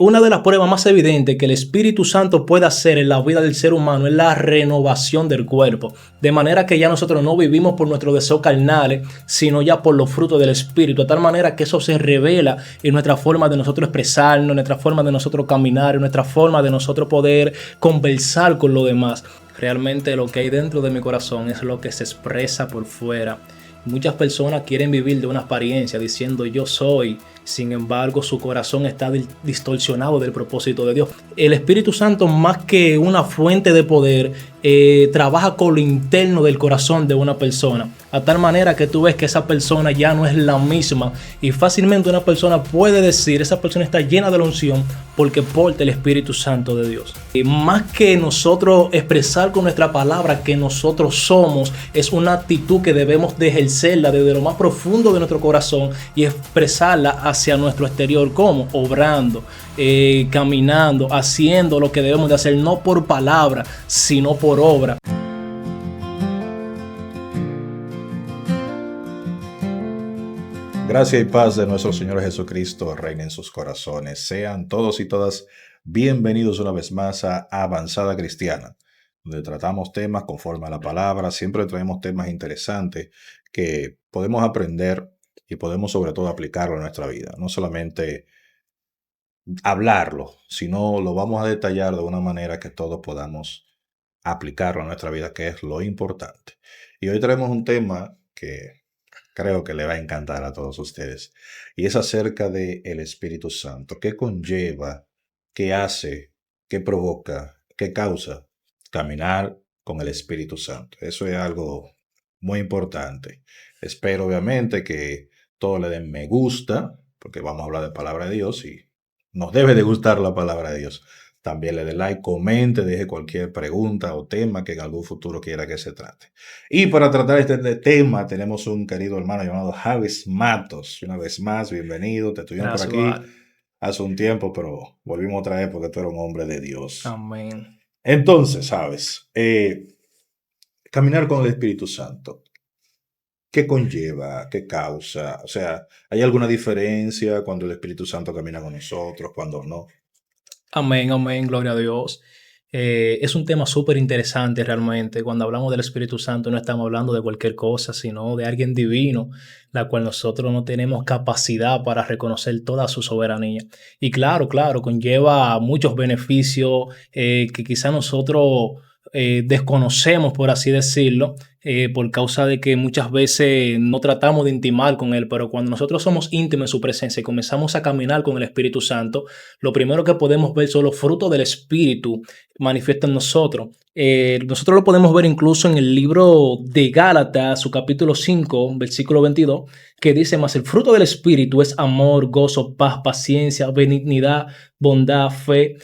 Una de las pruebas más evidentes que el Espíritu Santo puede hacer en la vida del ser humano es la renovación del cuerpo. De manera que ya nosotros no vivimos por nuestros deseos carnales, sino ya por los frutos del Espíritu. De tal manera que eso se revela en nuestra forma de nosotros expresarnos, en nuestra forma de nosotros caminar, en nuestra forma de nosotros poder conversar con los demás. Realmente lo que hay dentro de mi corazón es lo que se expresa por fuera. Muchas personas quieren vivir de una apariencia diciendo yo soy, sin embargo su corazón está distorsionado del propósito de Dios. El Espíritu Santo, más que una fuente de poder, trabaja con lo interno del corazón de una persona, a tal manera que tú ves que esa persona ya no es la misma y fácilmente una persona puede decir esa persona está llena de la unción porque porta el Espíritu Santo de Dios. Y más que nosotros expresar con nuestra palabra que nosotros somos, es una actitud que debemos de ejercerla desde lo más profundo de nuestro corazón y expresarla hacia nuestro exterior. ¿Cómo? Obrando, caminando, haciendo lo que debemos de hacer, no por palabra, sino por obra. Gracia y paz de nuestro Señor Jesucristo reine en sus corazones. Sean todos y todas bienvenidos una vez más a Avanzada Cristiana, donde tratamos temas conforme a la palabra. Siempre traemos temas interesantes que podemos aprender y podemos sobre todo aplicarlo en nuestra vida. No solamente hablarlo, sino lo vamos a detallar de una manera que todos podamos aplicarlo a nuestra vida, que es lo importante. Y hoy traemos un tema que creo que le va a encantar a todos ustedes, y es acerca del Espíritu Santo. ¿Qué conlleva, qué hace, qué provoca, qué causa caminar con el Espíritu Santo? Eso es algo muy importante. Espero obviamente que todos le den me gusta, porque vamos a hablar de palabra de Dios y nos debe de gustar la palabra de Dios. También le dé like, comente, deje cualquier pregunta o tema que en algún futuro quiera que se trate. Y para tratar este tema tenemos un querido hermano llamado Javis Matos. Una vez más, bienvenido. Te tuvimos por aquí hace un tiempo, pero volvimos otra vez porque tú eres un hombre de Dios. Amén. Entonces, ¿sabes? Caminar con el Espíritu Santo. ¿Qué conlleva? ¿Qué causa? O sea, ¿hay alguna diferencia cuando el Espíritu Santo camina con nosotros, cuando no? Amén, amén, gloria a Dios. Es un tema súper interesante realmente. Cuando hablamos del Espíritu Santo no estamos hablando de cualquier cosa, sino de alguien divino, la cual nosotros no tenemos capacidad para reconocer toda su soberanía. Y claro, conlleva muchos beneficios que quizá nosotros desconocemos, por así decirlo, por causa de que muchas veces no tratamos de intimar con Él, pero cuando nosotros somos íntimos en su presencia y comenzamos a caminar con el Espíritu Santo, lo primero que podemos ver son los frutos del Espíritu manifiestos en nosotros. Nosotros lo podemos ver incluso en el libro de Gálatas, su capítulo 5, versículo 22, que dice, mas el fruto del Espíritu es amor, gozo, paz, paciencia, benignidad, bondad, fe.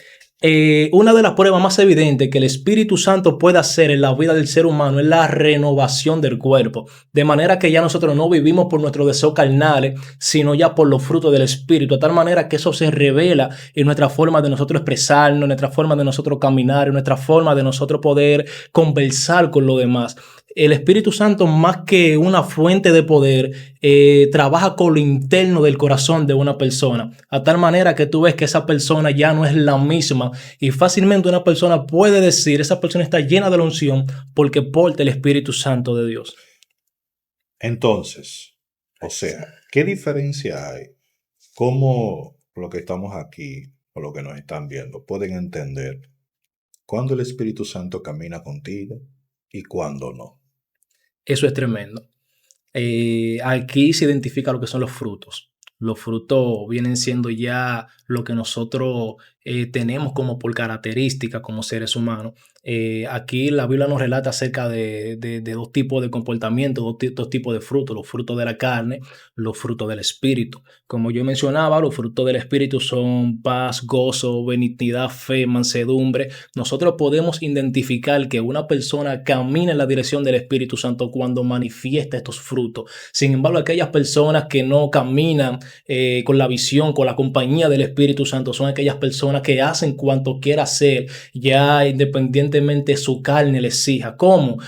Una de las pruebas más evidentes que el Espíritu Santo puede hacer en la vida del ser humano es la renovación del cuerpo. De manera que ya nosotros no vivimos por nuestros deseos carnales, sino ya por los frutos del Espíritu. De tal manera que eso se revela en nuestra forma de nosotros expresarnos, en nuestra forma de nosotros caminar, en nuestra forma de nosotros poder conversar con los demás. El Espíritu Santo, más que una fuente de poder, trabaja con lo interno del corazón de una persona, a tal manera que tú ves que esa persona ya no es la misma y fácilmente una persona puede decir esa persona está llena de la unción porque porta el Espíritu Santo de Dios. Entonces, o sea, ¿qué diferencia hay? ¿Cómo lo que estamos aquí o lo que nos están viendo pueden entender cuándo el Espíritu Santo camina contigo y cuándo no? Eso es tremendo. Aquí se identifica lo que son los frutos. Los frutos vienen siendo ya lo que nosotros tenemos como por característica como seres humanos. Aquí la Biblia nos relata acerca de dos tipos de comportamientos, dos tipos de frutos, los frutos de la carne, los frutos del Espíritu. Como yo mencionaba, los frutos del Espíritu son paz, gozo, benignidad, fe, mansedumbre. Nosotros podemos identificar que una persona camina en la dirección del Espíritu Santo cuando manifiesta estos frutos. Sin embargo, aquellas personas que no caminan con la visión, con la compañía del Espíritu Santo, son aquellas personas personas que hacen cuanto quiera hacer, ya independientemente su carne le exija, como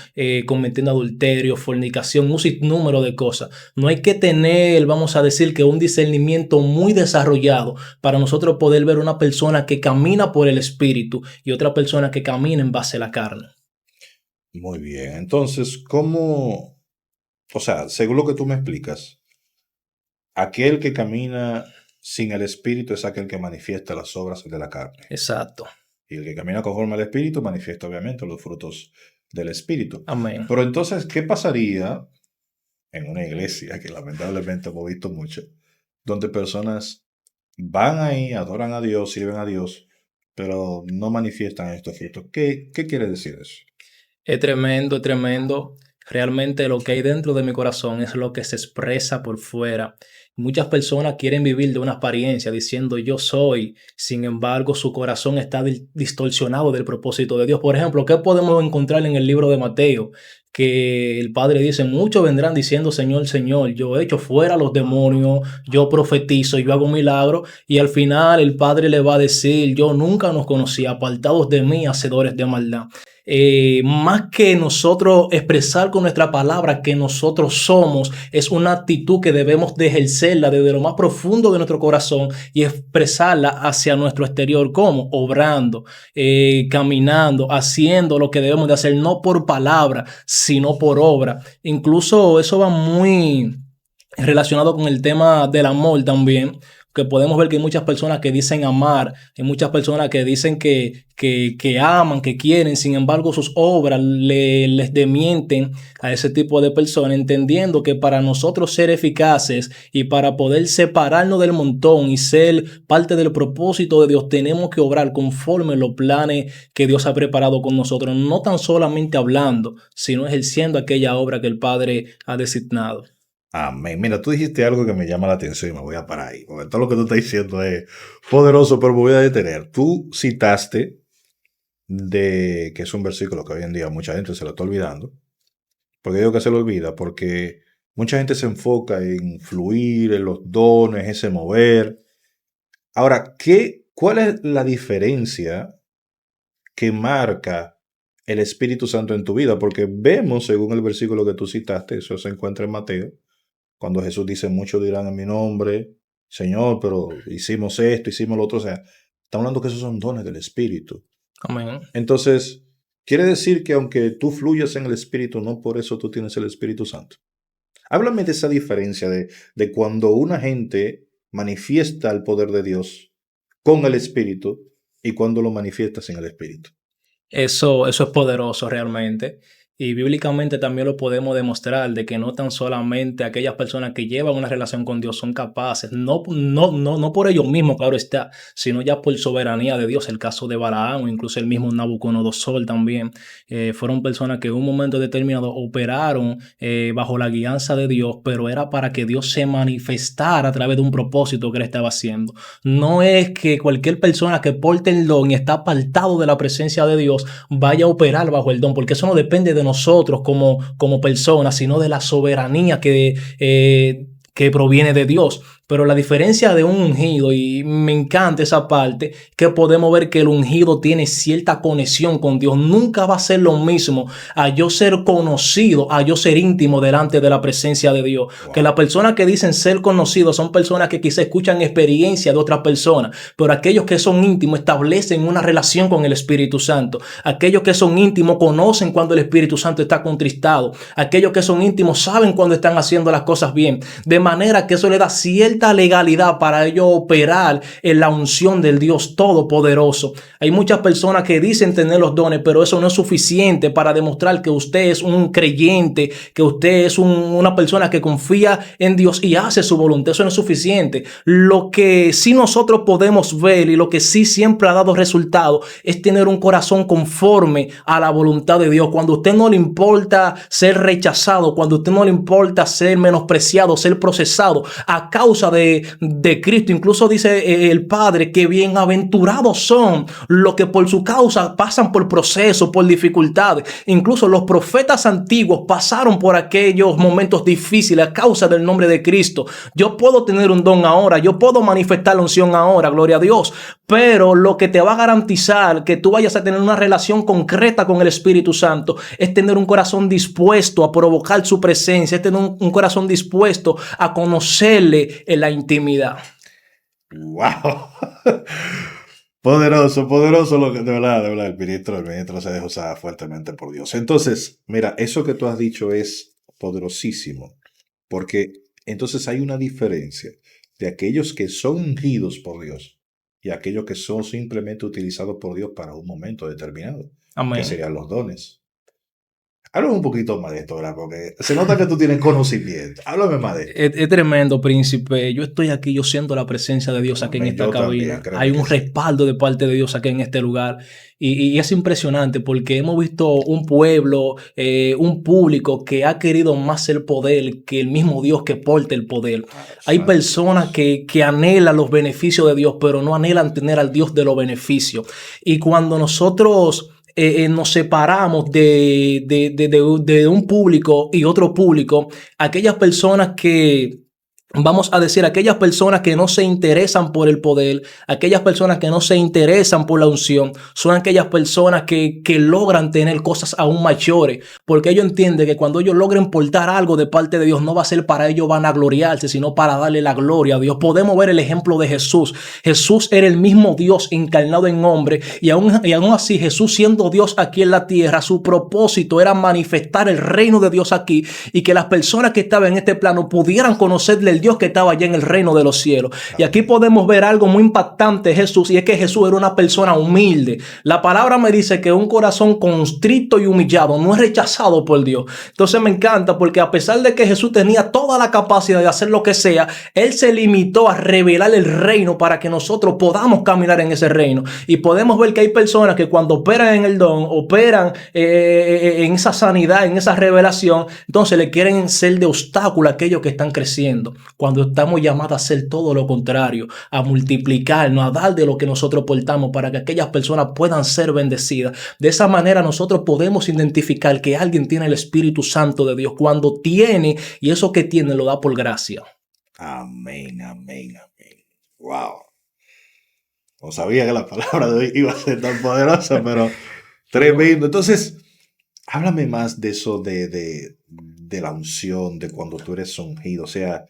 cometiendo adulterio, fornicación, un sinnúmero de cosas. No hay que tener, vamos a decir, que un discernimiento muy desarrollado para nosotros poder ver una persona que camina por el Espíritu y otra persona que camina en base a la carne. Muy bien. Entonces, ¿cómo? O sea, según lo que tú me explicas, aquel que camina sin el Espíritu es aquel que manifiesta las obras de la carne. Exacto. Y el que camina conforme al Espíritu manifiesta obviamente los frutos del Espíritu. Amén. Pero entonces, ¿qué pasaría en una iglesia que lamentablemente hemos visto mucho, donde personas van ahí, adoran a Dios, sirven a Dios, pero no manifiestan estos frutos? ¿Qué quiere decir eso? Es tremendo, es tremendo. Realmente lo que hay dentro de mi corazón es lo que se expresa por fuera. Muchas personas quieren vivir de una apariencia diciendo yo soy, sin embargo su corazón está distorsionado del propósito de Dios. Por ejemplo, ¿qué podemos encontrar en el libro de Mateo? Que el Padre dice, muchos vendrán diciendo Señor, Señor, yo echo fuera a los demonios, yo profetizo, yo hago milagros, y al final el Padre le va a decir, yo nunca nos conocí, apartados de mí, hacedores de maldad. Más que nosotros expresar con nuestra palabra que nosotros somos, es una actitud que debemos de ejercerla desde lo más profundo de nuestro corazón y expresarla hacia nuestro exterior. ¿Cómo? Obrando, caminando, haciendo lo que debemos de hacer, no por palabra, sino por obra. Incluso eso va muy relacionado con el tema del amor también, que podemos ver que hay muchas personas que dicen amar, hay muchas personas que dicen que aman, que quieren, sin embargo sus obras les demienten a ese tipo de personas, entendiendo que para nosotros ser eficaces y para poder separarnos del montón y ser parte del propósito de Dios, tenemos que obrar conforme los planes que Dios ha preparado con nosotros, no tan solamente hablando, sino ejerciendo aquella obra que el Padre ha designado. Amén. Mira, tú dijiste algo que me llama la atención y me voy a parar ahí, porque todo lo que tú estás diciendo es poderoso, pero me voy a detener. Tú citaste que es un versículo que hoy en día mucha gente se lo está olvidando. ¿Por qué digo que se lo olvida? Porque mucha gente se enfoca en fluir, en los dones, ese mover. Ahora, ¿cuál es la diferencia que marca el Espíritu Santo en tu vida? Porque vemos, según el versículo que tú citaste, eso se encuentra en Mateo, cuando Jesús dice, muchos dirán en mi nombre, Señor, pero hicimos esto, hicimos lo otro. O sea, estamos hablando que esos son dones del Espíritu. Amén. Entonces, quiere decir que aunque tú fluyas en el Espíritu, no por eso tú tienes el Espíritu Santo. Háblame de esa diferencia de cuando una gente manifiesta el poder de Dios con el Espíritu y cuando lo manifiestas en el Espíritu. Eso es poderoso realmente. Y bíblicamente también lo podemos demostrar de que no tan solamente aquellas personas que llevan una relación con Dios son capaces, no por ellos mismos, claro está, sino ya por soberanía de Dios. El caso de Balaam o incluso el mismo Nabucodonosor también fueron personas que en un momento determinado operaron bajo la guianza de Dios, pero era para que Dios se manifestara a través de un propósito que él estaba haciendo. No es que cualquier persona que porte el don y está apartado de la presencia de Dios vaya a operar bajo el don, porque eso no depende de nosotros como personas, sino de la soberanía que proviene de Dios. Pero la diferencia de un ungido, y me encanta esa parte, que podemos ver que el ungido tiene cierta conexión con Dios. Nunca va a ser lo mismo a yo ser conocido, a yo ser íntimo delante de la presencia de Dios. Wow. Que las personas que dicen ser conocidos son personas que quizá escuchan experiencia de otras personas, pero aquellos que son íntimos establecen una relación con el Espíritu Santo. Aquellos que son íntimos conocen cuando el Espíritu Santo está contristado. Aquellos que son íntimos saben cuando están haciendo las cosas bien. De manera que eso le da cierta legalidad para ellos operar en la unción del Dios Todopoderoso. Hay muchas personas que dicen tener los dones, pero eso no es suficiente para demostrar que usted es un creyente, que usted es una persona que confía en Dios y hace su voluntad. Eso no es suficiente. Lo que sí nosotros podemos ver y lo que sí siempre ha dado resultado es tener un corazón conforme a la voluntad de Dios. Cuando a usted no le importa ser rechazado, cuando a usted no le importa ser menospreciado, ser procesado a causa causa de Cristo. Incluso dice el Padre que bienaventurados son los que por su causa pasan por procesos, por dificultades. Incluso los profetas antiguos pasaron por aquellos momentos difíciles a causa del nombre de Cristo. Yo puedo tener un don ahora, yo puedo manifestar la unción ahora, gloria a Dios, pero lo que te va a garantizar que tú vayas a tener una relación concreta con el Espíritu Santo es tener un corazón dispuesto a provocar su presencia, es tener un corazón dispuesto a conocerle en la intimidad. ¡Wow! Poderoso, poderoso lo que de verdad, el ministro se deja usar fuertemente por Dios. Entonces, mira, eso que tú has dicho es poderosísimo, porque entonces hay una diferencia de aquellos que son ungidos por Dios y aquellos que son simplemente utilizados por Dios para un momento determinado, Amén. que serían los dones. Háblame un poquito más de esto, ¿verdad? Porque se nota que tú tienes conocimiento. Háblame más de esto. Es tremendo, príncipe. Yo estoy aquí, yo siento la presencia de Dios aquí en esta cabina. Hay un respaldo de parte de Dios aquí en este lugar. Y es impresionante porque hemos visto un pueblo, un público que ha querido más el poder que el mismo Dios que porta el poder. Hay personas que anhelan los beneficios de Dios, pero no anhelan tener al Dios de los beneficios. Y cuando nosotros nos separamos de un público y otro público, aquellas personas que, vamos a decir, aquellas personas que no se interesan por el poder, aquellas personas que no se interesan por la unción, son aquellas personas que logran tener cosas aún mayores, porque ellos entienden que cuando ellos logren portar algo de parte de Dios, no va a ser para ellos vanagloriarse, sino para darle la gloria a Dios. Podemos ver el ejemplo de Jesús. Jesús era el mismo Dios encarnado en hombre, y aún así Jesús, siendo Dios aquí en la tierra, su propósito era manifestar el reino de Dios aquí, y que las personas que estaban en este plano pudieran conocerle el Dios que estaba allá en el reino de los cielos. Y aquí podemos ver algo muy impactante de Jesús, y es que Jesús era una persona humilde. La palabra me dice que un corazón constrito y humillado no es rechazado por Dios. Entonces me encanta porque a pesar de que Jesús tenía toda la capacidad de hacer lo que sea, Él se limitó a revelar el reino para que nosotros podamos caminar en ese reino. Y podemos ver que hay personas que cuando operan en el don, operan en esa sanidad, en esa revelación, entonces le quieren ser de obstáculo a aquellos que están creciendo, cuando estamos llamados a hacer todo lo contrario, a multiplicarnos, a dar de lo que nosotros portamos para que aquellas personas puedan ser bendecidas. De esa manera nosotros podemos identificar que alguien tiene el Espíritu Santo de Dios cuando tiene, y eso que tiene lo da por gracia. Amén, amén, amén. Wow. No sabía que la palabra de hoy iba a ser tan poderosa, pero tremendo. Entonces, háblame más de eso de la unción, de cuando tú eres ungido. O sea,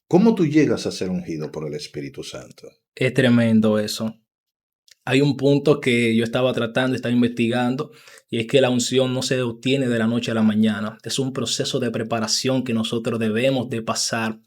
¿cómo tú llegas a ser ungido por el Espíritu Santo? Es tremendo eso. Hay un punto que yo estaba investigando, y es que la unción no se obtiene de la noche a la mañana. Es un proceso de preparación que nosotros debemos de pasar.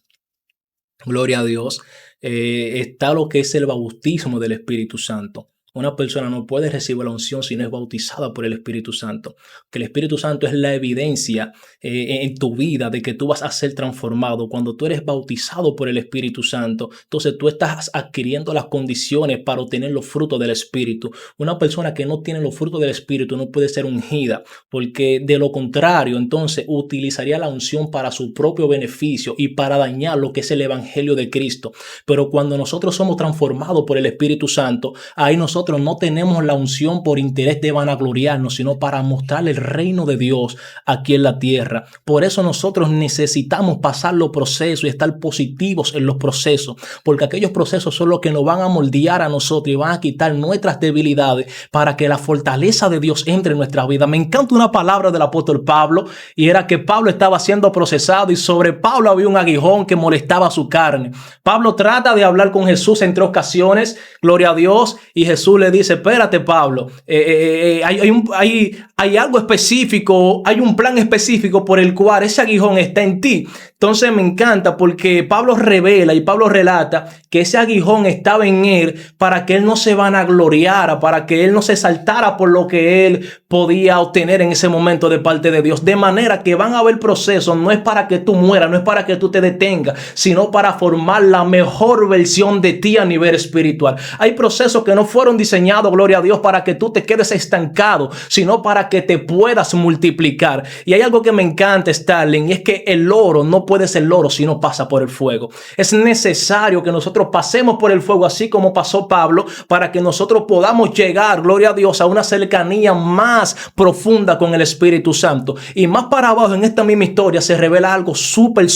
Gloria a Dios. Está lo que es el bautismo del Espíritu Santo. Una persona no puede recibir la unción si no es bautizada por el Espíritu Santo. Que el Espíritu Santo es la evidencia en tu vida de que tú vas a ser transformado. Cuando tú eres bautizado por el Espíritu Santo, entonces tú estás adquiriendo las condiciones para obtener los frutos del Espíritu. Una persona que no tiene los frutos del Espíritu no puede ser ungida, porque de lo contrario, entonces utilizaría la unción para su propio beneficio y para dañar lo que es el Evangelio de Cristo. Pero cuando nosotros somos transformados por el Espíritu Santo, ahí nosotros no tenemos la unción por interés de vanagloriarnos, sino para mostrar el reino de Dios aquí en la tierra. Por eso nosotros necesitamos pasar los procesos y estar positivos en los procesos, porque aquellos procesos son los que nos van a moldear a nosotros y van a quitar nuestras debilidades para que la fortaleza de Dios entre en nuestra vida. Me encanta una palabra del apóstol Pablo, y era que Pablo estaba siendo procesado y sobre Pablo había un aguijón que molestaba su carne. Pablo trata de hablar con Jesús en 3 ocasiones, gloria a Dios, y Jesús le dice: espérate, Pablo, hay algo específico, hay un plan específico por el cual ese aguijón está en ti. Entonces me encanta porque Pablo revela y Pablo relata que ese aguijón estaba en él para que él no se vanagloriara, para que él no se saltara por lo que él podía obtener en ese momento de parte de Dios. De manera que van a haber procesos, no es para que tú mueras, no es para que tú te detengas, sino para formar la mejor versión de ti a nivel espiritual. Hay procesos que no fueron diseñado, gloria a Dios, para que tú te quedes estancado, sino para que te puedas multiplicar. Y hay algo que me encanta, Starling, y es que el oro no puede ser oro si no pasa por el fuego. Es necesario que nosotros pasemos por el fuego, así como pasó Pablo, para que nosotros podamos llegar, gloria a Dios, a una cercanía más profunda con el Espíritu Santo. Y más para abajo en esta misma historia se revela algo súper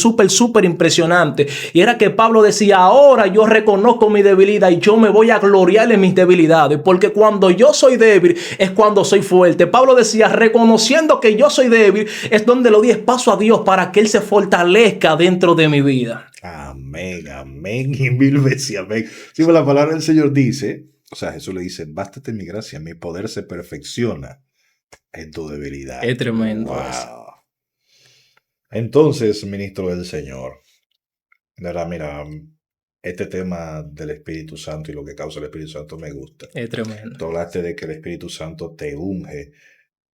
impresionante. Y era que Pablo decía, ahora yo reconozco mi debilidad y yo me voy a gloriar en mis debilidades, porque cuando yo soy débil es cuando soy fuerte. Pablo decía, reconociendo que yo soy débil es donde le doy espacio a Dios para que Él se fortalezca dentro de mi vida. Amén, amén y mil veces amén. Sí, pues la palabra del Señor dice, o sea, Jesús le dice, bástate mi gracia, mi poder se perfecciona en tu debilidad. Es tremendo. Wow. Entonces, ministro del Señor, de verdad, mira, este tema del Espíritu Santo y lo que causa el Espíritu Santo me gusta. Es tremendo. Tú hablaste de que el Espíritu Santo te unge.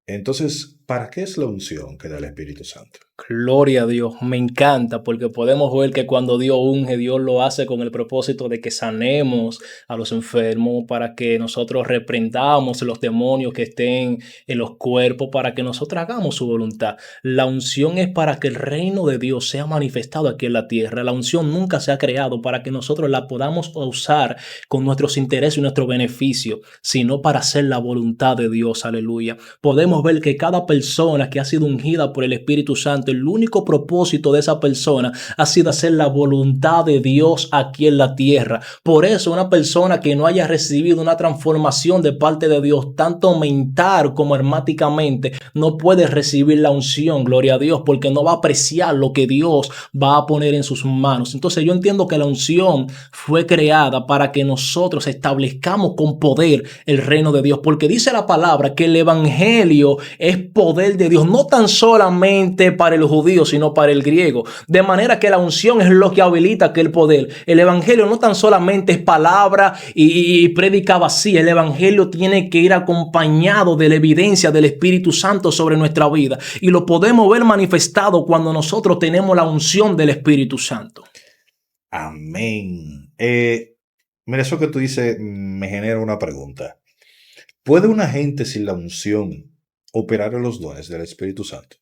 Entonces, ¿para qué es la unción que da el Espíritu Santo? Gloria a Dios, me encanta porque podemos ver que cuando Dios unge, Dios lo hace con el propósito de que sanemos a los enfermos, para que nosotros reprendamos los demonios que estén en los cuerpos, para que nosotros hagamos su voluntad. La unción es para que el reino de Dios sea manifestado aquí en la tierra. La unción nunca se ha creado para que nosotros la podamos usar con nuestros intereses y nuestro beneficio, sino para hacer la voluntad de Dios. Aleluya. Podemos ver que cada persona que ha sido ungida por el Espíritu Santo, el único propósito de esa persona ha sido hacer la voluntad de Dios aquí en la tierra. Por eso una persona que no haya recibido una transformación de parte de Dios, tanto mental como hermáticamente, no puede recibir la unción, gloria a Dios, porque no va a apreciar lo que Dios va a poner en sus manos. Entonces yo entiendo que la unción fue creada para que nosotros establezcamos con poder el reino de Dios, porque dice la palabra que el evangelio es poder de Dios, no tan solamente para el judío, sino para el griego. De manera que la unción es lo que habilita aquel poder. El evangelio no tan solamente es palabra y prédica vacía. El evangelio tiene que ir acompañado de la evidencia del Espíritu Santo sobre nuestra vida. Y lo podemos ver manifestado cuando nosotros tenemos la unción del Espíritu Santo. Amén. Mira, eso que tú dices me genera una pregunta. ¿Puede una gente sin la unción operar en los dones del Espíritu Santo?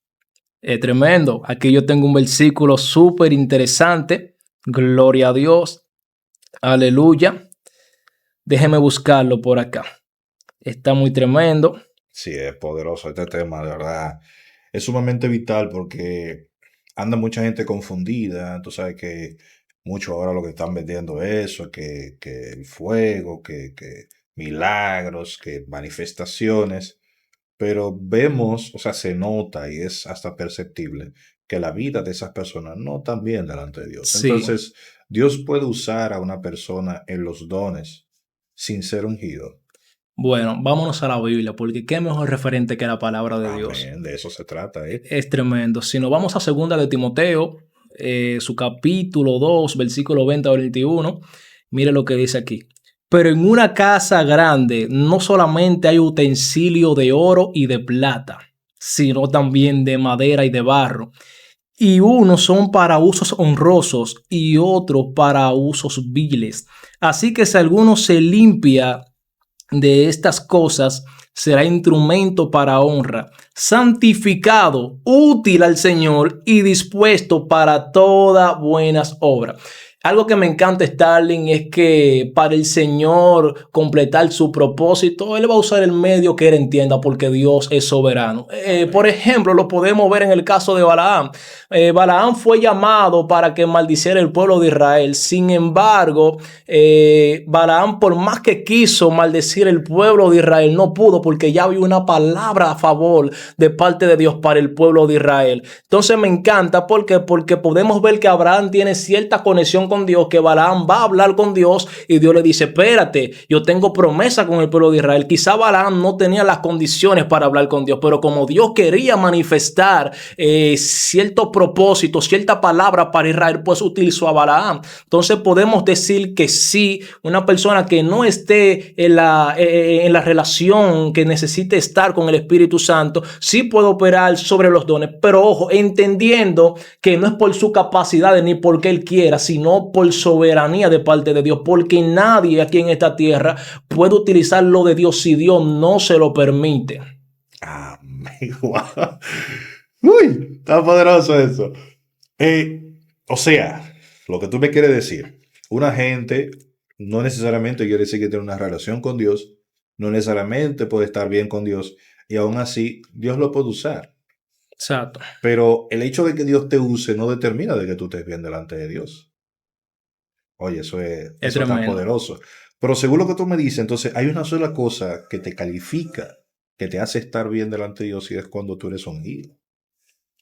Tremendo. Aquí yo tengo un versículo súper interesante. Gloria a Dios. Aleluya. Déjeme buscarlo por acá. Está muy tremendo. Sí, es poderoso este tema, de verdad. Es sumamente vital porque anda mucha gente confundida. Tú sabes que mucho ahora lo que están vendiendo es eso, que el fuego, que milagros, que manifestaciones. Pero vemos, o sea, se nota y es hasta perceptible que la vida de esas personas no están bien delante de Dios. Sí. Entonces, Dios puede usar a una persona en los dones sin ser ungido. Bueno, vámonos a la Biblia, porque qué mejor referente que la palabra de Dios. Amén, de eso se trata, ¿eh? Es tremendo. Si nos vamos a 2 de Timoteo, su capítulo 2, versículo 20 al 21, mire lo que dice aquí. Pero en una casa grande no solamente hay utensilio de oro y de plata, sino también de madera y de barro. Y unos son para usos honrosos y otros para usos viles. Así que si alguno se limpia de estas cosas, será instrumento para honra, santificado, útil al Señor y dispuesto para toda buenas obras. Algo que me encanta, Starling, es que para el Señor completar su propósito, Él va a usar el medio que Él entienda, porque Dios es soberano. Por ejemplo, lo podemos ver en el caso de Balaam. Balaam fue llamado para que maldiciera el pueblo de Israel. Sin embargo, Balaam, por más que quiso maldecir el pueblo de Israel, no pudo, porque ya había una palabra a favor de parte de Dios para el pueblo de Israel. Entonces me encanta porque podemos ver que Abraham tiene cierta conexión con Dios, que Balaam va a hablar con Dios y Dios le dice, espérate, yo tengo promesa con el pueblo de Israel. Quizá Balaam no tenía las condiciones para hablar con Dios, pero como Dios quería manifestar cierto propósito, cierta palabra para Israel, pues utilizó a Balaam. Entonces podemos decir que sí, una persona que no esté en la relación que necesite estar con el Espíritu Santo, sí puede operar sobre los dones, pero ojo, entendiendo que no es por su capacidad ni porque él quiera, sino sino por soberanía de parte de Dios, porque nadie aquí en esta tierra puede utilizar lo de Dios si Dios no se lo permite. Amén. Wow. Uy, está poderoso eso. O sea, lo que tú me quieres decir, una gente no necesariamente quiere decir que tiene una relación con Dios, no necesariamente puede estar bien con Dios, y aún así Dios lo puede usar. Exacto. Pero el hecho de que Dios te use no determina de que tú estés bien delante de Dios. Oye, eso es tan Tremendo. poderoso. Pero según lo que tú me dices, entonces hay una sola cosa que te califica, que te hace estar bien delante de Dios, y es cuando tú eres ungido.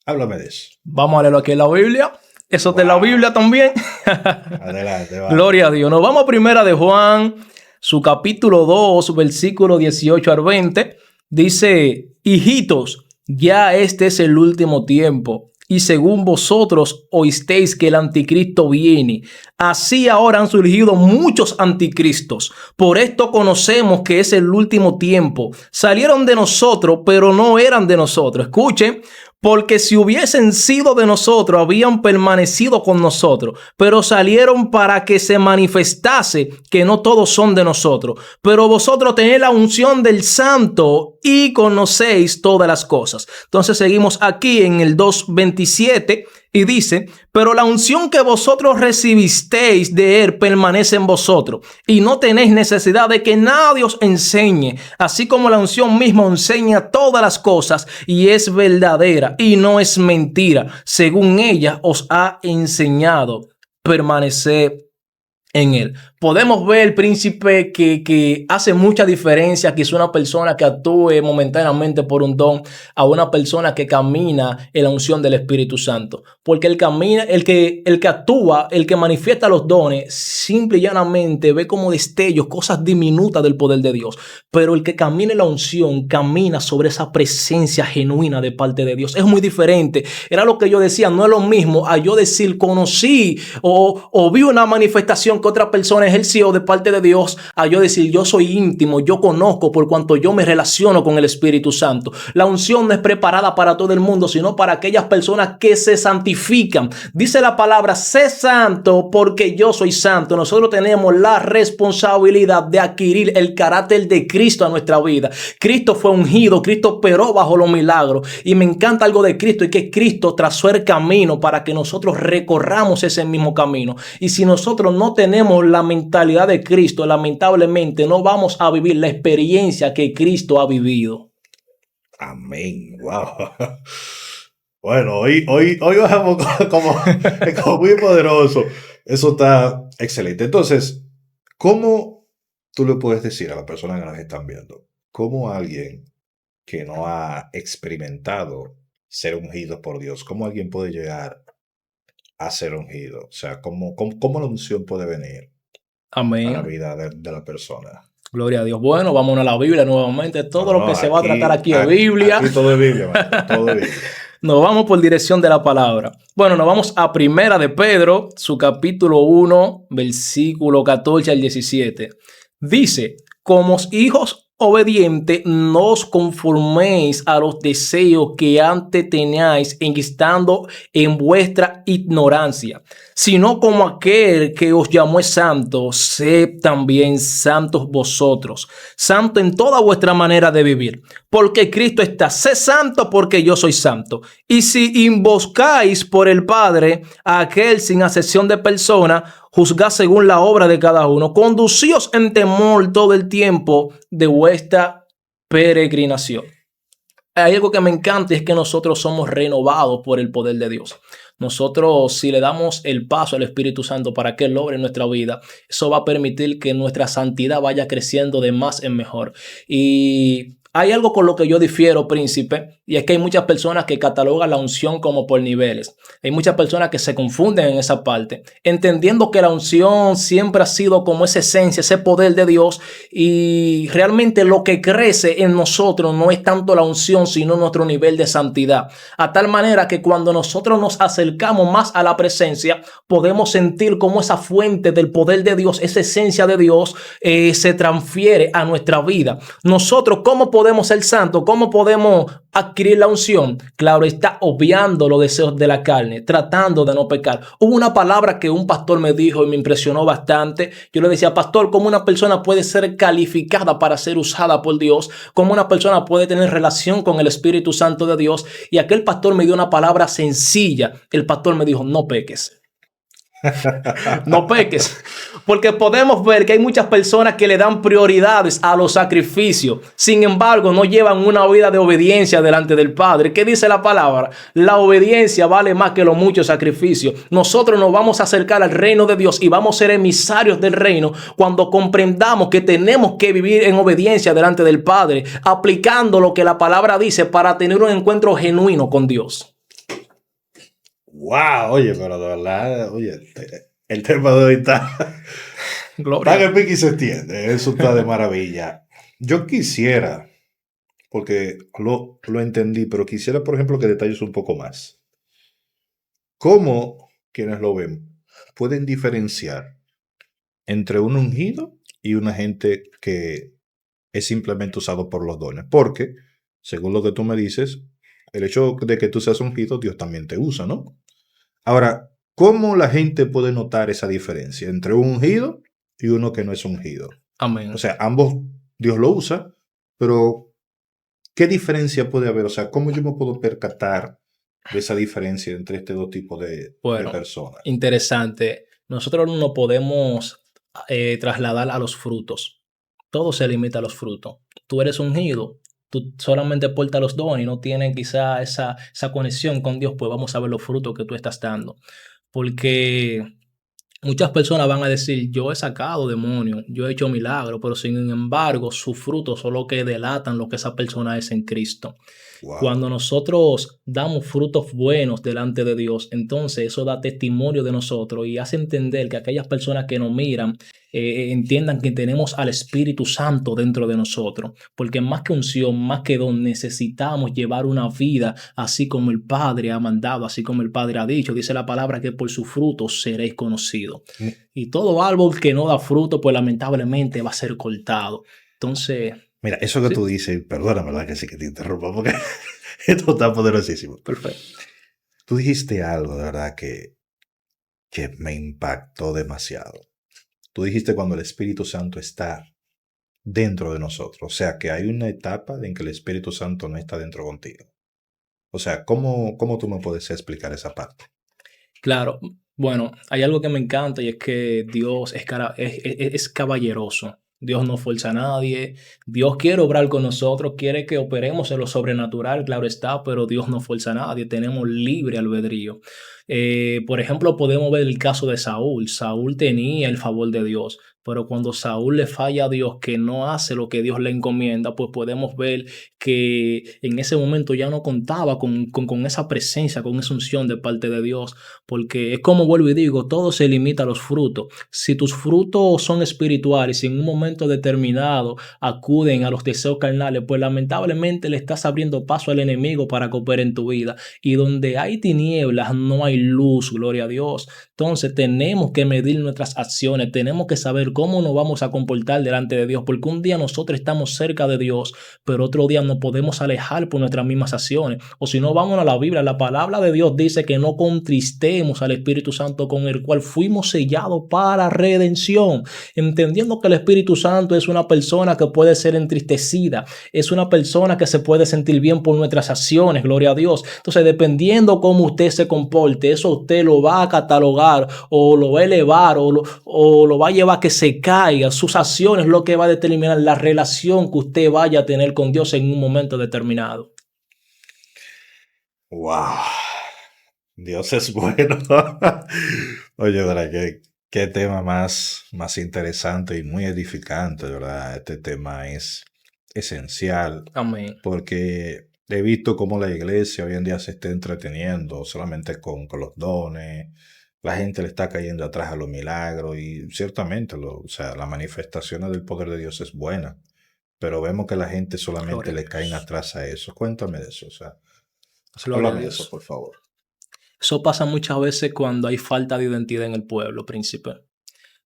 Háblame de eso. Vamos a leerlo aquí en la Biblia. Eso es de la Wow. Biblia también. Adelante, vamos. Gloria a Dios. Nos vamos a primera de Juan, su capítulo 2, versículo 18 al 20. Dice, hijitos, ya este es el último tiempo. Y según vosotros oísteis que el anticristo viene, así ahora han surgido muchos anticristos. Por esto conocemos que es el último tiempo. Salieron de nosotros, pero no eran de nosotros. Escuchen, porque si hubiesen sido de nosotros, habían permanecido con nosotros, pero salieron para que se manifestase que no todos son de nosotros. Pero vosotros tenéis la unción del Santo y conocéis todas las cosas. Entonces seguimos aquí en el 2:27 y dice, pero la unción que vosotros recibisteis de él permanece en vosotros y no tenéis necesidad de que nadie os enseñe, así como la unción misma enseña todas las cosas y es verdadera y no es mentira, según ella os ha enseñado, permanecer en él. Podemos ver, príncipe, que hace mucha diferencia quizá una persona que actúe momentáneamente por un don a una persona que camina en la unción del Espíritu Santo. Porque el que actúa, el que manifiesta los dones, simple y llanamente ve como destellos, cosas diminutas del poder de Dios. Pero el que camina en la unción, camina sobre esa presencia genuina de parte de Dios. Es muy diferente. Era lo que yo decía, no es lo mismo a yo decir conocí o vi una manifestación que otra persona ejerció de parte de Dios, a yo decir yo soy íntimo, yo conozco por cuanto yo me relaciono con el Espíritu Santo. La unción no es preparada para todo el mundo, sino para aquellas personas que se santifican. Dice la palabra, sé santo porque yo soy santo. Nosotros tenemos la responsabilidad de adquirir el carácter de Cristo a nuestra vida. Cristo fue ungido, Cristo operó bajo los milagros, y me encanta algo de Cristo, y que Cristo trazó el camino para que nosotros recorramos ese mismo camino. Y si nosotros no tenemos la mentalidad de Cristo, lamentablemente no vamos a vivir la experiencia que Cristo ha vivido. Amén. Wow. Bueno, hoy bajamos como muy poderoso. Eso está excelente. Entonces, ¿cómo tú le puedes decir a las personas que nos están viendo? ¿Cómo alguien que no ha experimentado ser ungido por Dios, cómo alguien puede llegar a ser ungido? O sea, ¿cómo la unción puede venir a la Amén. vida de la persona? Gloria a Dios. Bueno, vámonos a la Biblia nuevamente. Todo lo que se va a tratar aquí es Biblia. Aquí todo es Biblia, man, todo es Biblia. Nos vamos por dirección de la palabra. Bueno, nos vamos a Primera de Pedro, su capítulo 1, versículo 14 al 17. Dice, como hijos obedientes, no os conforméis a los deseos que antes teníais estando en vuestra ignorancia, sino como aquel que os llamó es santo, sed también santos vosotros, santo en toda vuestra manera de vivir, porque Cristo está, sé santo porque yo soy santo. Y si invocáis por el Padre a aquel sin acepción de persona, juzgad según la obra de cada uno, conducíos en temor todo el tiempo de vuestra peregrinación. Hay algo que me encanta, y es que nosotros somos renovados por el poder de Dios. Nosotros, si le damos el paso al Espíritu Santo para que Él logre en nuestra vida, eso va a permitir que nuestra santidad vaya creciendo de más en mejor. Y hay algo con lo que yo difiero, príncipe, y es que hay muchas personas que catalogan la unción como por niveles. Hay muchas personas que se confunden en esa parte, entendiendo que la unción siempre ha sido como esa esencia, ese poder de Dios, y realmente lo que crece en nosotros no es tanto la unción, sino nuestro nivel de santidad. A tal manera que cuando nosotros nos acercamos más a la presencia, podemos sentir cómo esa fuente del poder de Dios, esa esencia de Dios, se transfiere a nuestra vida. Nosotros, ¿cómo podemos podemos ser santos? ¿Cómo podemos adquirir la unción? Claro, está obviando los deseos de la carne, tratando de no pecar. Hubo una palabra que un pastor me dijo y me impresionó bastante. Yo le decía, pastor, ¿cómo una persona puede ser calificada para ser usada por Dios? ¿Cómo una persona puede tener relación con el Espíritu Santo de Dios? Y aquel pastor me dio una palabra sencilla. El pastor me dijo, no peques. No peques, porque podemos ver que hay muchas personas que le dan prioridades a los sacrificios. Sin embargo, no llevan una vida de obediencia delante del Padre. ¿Qué dice la palabra? La obediencia vale más que los muchos sacrificios. Nosotros nos vamos a acercar al reino de Dios y vamos a ser emisarios del reino cuando comprendamos que tenemos que vivir en obediencia delante del Padre, aplicando lo que la palabra dice para tener un encuentro genuino con Dios. Wow, oye, pero de verdad, oye, el tema de hoy está Gloria. tan épico y se entiende. Eso está de maravilla. Yo quisiera, porque lo entendí, pero quisiera, por ejemplo, que detalles un poco más. ¿Cómo quienes lo ven pueden diferenciar entre un ungido y una gente que es simplemente usado por los dones? Porque, según lo que tú me dices, el hecho de que tú seas ungido, Dios también te usa, ¿no? Ahora, ¿cómo la gente puede notar esa diferencia entre un ungido y uno que no es ungido? Amén. O sea, ambos Dios lo usa, pero ¿qué diferencia puede haber? O sea, ¿cómo yo me puedo percatar de esa diferencia entre estos dos tipos de personas? Interesante. Nosotros no podemos trasladar a los frutos. Todo se limita a los frutos. Tú eres ungido, tú solamente portas los dones y no tienes quizá esa conexión con Dios, pues vamos a ver los frutos que tú estás dando. Porque muchas personas van a decir, yo he sacado demonios, yo he hecho milagros, pero sin embargo, sus frutos son lo que delatan lo que esa persona es en Cristo. Wow. Cuando nosotros damos frutos buenos delante de Dios, entonces eso da testimonio de nosotros y hace entender que aquellas personas que nos miran entiendan que tenemos al Espíritu Santo dentro de nosotros. Porque más que unción, más que don, necesitamos llevar una vida así como el Padre ha mandado, así como el Padre ha dicho. Dice la palabra que por sus frutos seréis conocidos. Y todo árbol que no da fruto, pues lamentablemente va a ser cortado. Entonces... Mira, eso que sí. tú dices, perdona, ¿verdad? Que sí que te interrumpa, porque esto está poderosísimo. Perfecto. Tú dijiste algo, de verdad, que me impactó demasiado. Tú dijiste cuando el Espíritu Santo está dentro de nosotros. O sea, que hay una etapa en que el Espíritu Santo no está dentro contigo. O sea, ¿cómo tú me puedes explicar esa parte? Claro, bueno, hay algo que me encanta y es que Dios es caballeroso. Dios no fuerza a nadie. Dios quiere obrar con nosotros, quiere que operemos en lo sobrenatural, claro está, pero Dios no fuerza a nadie. Tenemos libre albedrío. Por ejemplo, podemos ver el caso de Saúl. Saúl tenía el favor de Dios, pero cuando Saúl le falla a Dios, que no hace lo que Dios le encomienda, pues podemos ver que en ese momento ya no contaba con esa presencia, con esa unción de parte de Dios. Porque es como vuelvo y digo, todo se limita a los frutos. Si tus frutos son espirituales y en un momento determinado acuden a los deseos carnales, pues lamentablemente le estás abriendo paso al enemigo para que opere en tu vida. Y donde hay tinieblas no hay luz, gloria a Dios. Entonces tenemos que medir nuestras acciones, tenemos que saber cómo nos vamos a comportar delante de Dios, porque un día nosotros estamos cerca de Dios, pero otro día nos podemos alejar por nuestras mismas acciones. O si no, vamos a la Biblia, la palabra de Dios dice que no contristemos al Espíritu Santo con el cual fuimos sellados para redención, entendiendo que el Espíritu Santo es una persona que puede ser entristecida, es una persona que se puede sentir bien por nuestras acciones, gloria a Dios. Entonces, dependiendo cómo usted se comporte, eso usted lo va a catalogar o lo va a elevar o lo va a llevar a que se caiga. Sus acciones lo que va a determinar la relación que usted vaya a tener con Dios en un momento determinado. ¡Wow! Dios es bueno. Oye, ¿verdad? ¿Qué tema más interesante y muy edificante, ¿verdad? Este tema es esencial. Amén. Porque he visto cómo la iglesia hoy en día se está entreteniendo solamente con los dones. La gente le está cayendo atrás a los milagros y ciertamente, o sea, las manifestaciones del poder de Dios es buena. Pero vemos que la gente solamente le caen atrás a eso. Cuéntame de eso, o sea, háblame de eso, por favor. Eso pasa muchas veces cuando hay falta de identidad en el pueblo, príncipe.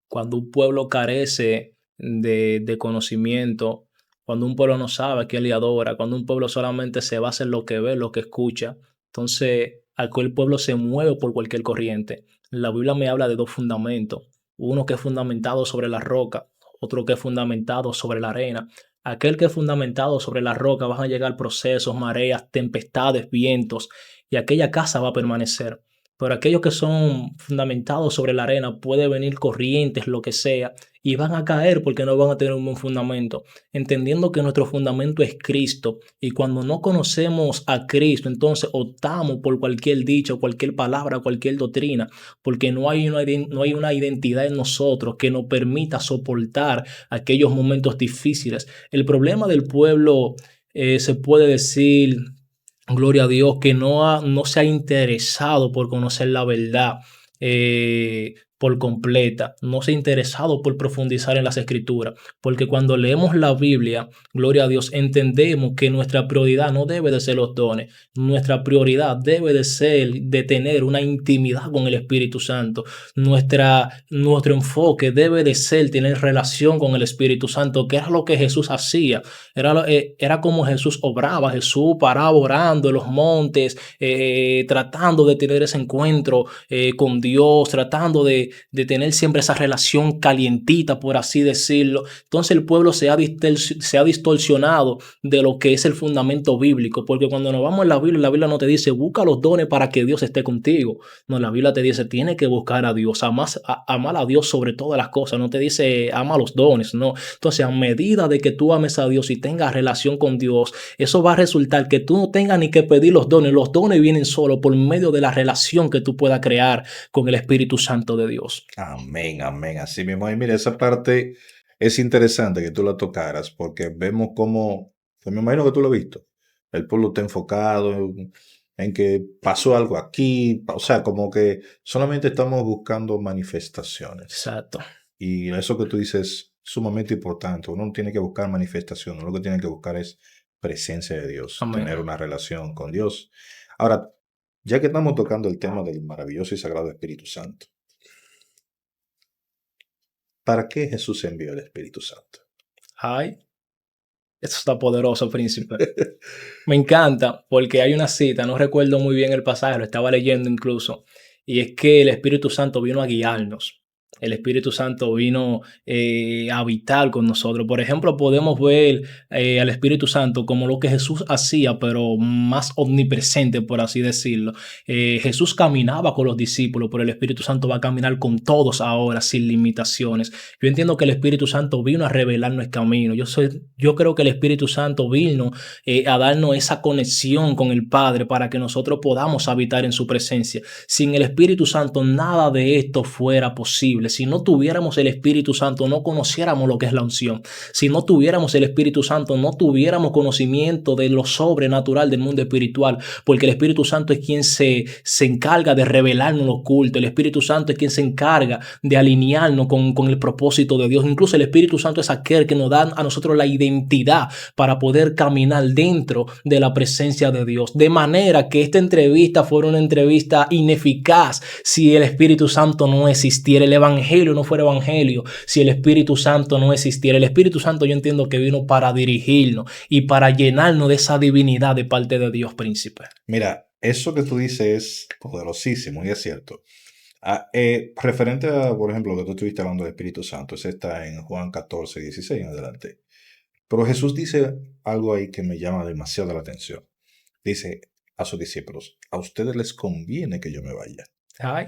Cuando un pueblo carece de conocimiento cuando un pueblo no sabe a quién le adora, cuando un pueblo solamente se basa en lo que ve, lo que escucha, entonces aquel pueblo se mueve por cualquier corriente. La Biblia me habla de dos fundamentos, uno que es fundamentado sobre la roca, otro que es fundamentado sobre la arena. Aquel que es fundamentado sobre la roca van a llegar procesos, mareas, tempestades, vientos, y aquella casa va a permanecer. Pero aquellos que son fundamentados sobre la arena, puede venir corrientes, lo que sea, y van a caer porque no van a tener un buen fundamento. Entendiendo que nuestro fundamento es Cristo, y cuando no conocemos a Cristo, entonces optamos por cualquier dicho, cualquier palabra, cualquier doctrina, porque no hay una identidad en nosotros que nos permita soportar aquellos momentos difíciles. El problema del pueblo, se puede decir, gloria a Dios, que no se ha interesado por conocer la verdad por completa, no se ha interesado por profundizar en las escrituras, porque cuando leemos la Biblia, gloria a Dios, entendemos que nuestra prioridad no debe de ser los dones, nuestra prioridad debe de ser de tener una intimidad con el Espíritu Santo, nuestro enfoque debe de ser tener relación con el Espíritu Santo, que era lo que Jesús hacía. Era como Jesús obraba. Jesús paraba orando en los montes, tratando de tener ese encuentro con Dios, tratando de tener siempre esa relación calientita, por así decirlo. Entonces el pueblo se ha distorsionado de lo que es el fundamento bíblico, porque cuando nos vamos en la Biblia no te dice busca los dones para que Dios esté contigo. No, la Biblia te dice tienes que buscar a Dios, amar a Dios sobre todas las cosas. No te dice ama los dones, no. Entonces a medida de que tú ames a Dios y tengas relación con Dios, eso va a resultar que tú no tengas ni que pedir los dones vienen solo por medio de la relación que tú puedas crear con el Espíritu Santo de Dios. Amén, amén. Así mismo. Y mira, esa parte es interesante que tú la tocaras porque vemos cómo, pues me imagino que tú lo has visto. El pueblo está enfocado en que pasó algo aquí, o sea, como que solamente estamos buscando manifestaciones. Exacto. Y eso que tú dices es sumamente importante. Uno no tiene que buscar manifestaciones, uno lo que tiene que buscar es presencia de Dios, Amén. tener una relación con Dios. Ahora, ya que estamos tocando el tema del maravilloso y sagrado Espíritu Santo, ¿para qué Jesús envió el Espíritu Santo? Ay, eso está poderoso, príncipe. Me encanta porque hay una cita, no recuerdo muy bien el pasaje, lo estaba leyendo incluso, y es que el Espíritu Santo vino a guiarnos. El Espíritu Santo vino a habitar con nosotros. Por ejemplo, podemos ver al Espíritu Santo como lo que Jesús hacía, pero más omnipresente, por así decirlo. Jesús caminaba con los discípulos, pero el Espíritu Santo va a caminar con todos ahora, sin limitaciones. Yo entiendo que el Espíritu Santo vino a revelarnos el camino. Yo creo que el Espíritu Santo vino a darnos esa conexión con el Padre para que nosotros podamos habitar en su presencia. Sin el Espíritu Santo nada de esto fuera posible. Si no tuviéramos el Espíritu Santo no conociéramos lo que es la unción. Si no tuviéramos el Espíritu Santo no tuviéramos conocimiento de lo sobrenatural del mundo espiritual, porque el Espíritu Santo es quien se encarga de revelarnos lo oculto. El Espíritu Santo es quien se encarga de alinearnos con el propósito de Dios. Incluso el Espíritu Santo es aquel que nos da a nosotros la identidad para poder caminar dentro de la presencia de Dios. De manera que esta entrevista fuera una entrevista ineficaz si el Espíritu Santo no existiera, el Evangelio no fuera Evangelio, si el Espíritu Santo no existiera. El Espíritu Santo yo entiendo que vino para dirigirnos y para llenarnos de esa divinidad de parte de Dios, príncipe. Mira, eso que tú dices es poderosísimo y es cierto. Referente a, por ejemplo, lo que tú estuviste hablando del Espíritu Santo, ese está en Juan 14, 16 en adelante. Pero Jesús dice algo ahí que me llama demasiado la atención. Dice a sus discípulos, a ustedes les conviene que yo me vaya. Ay.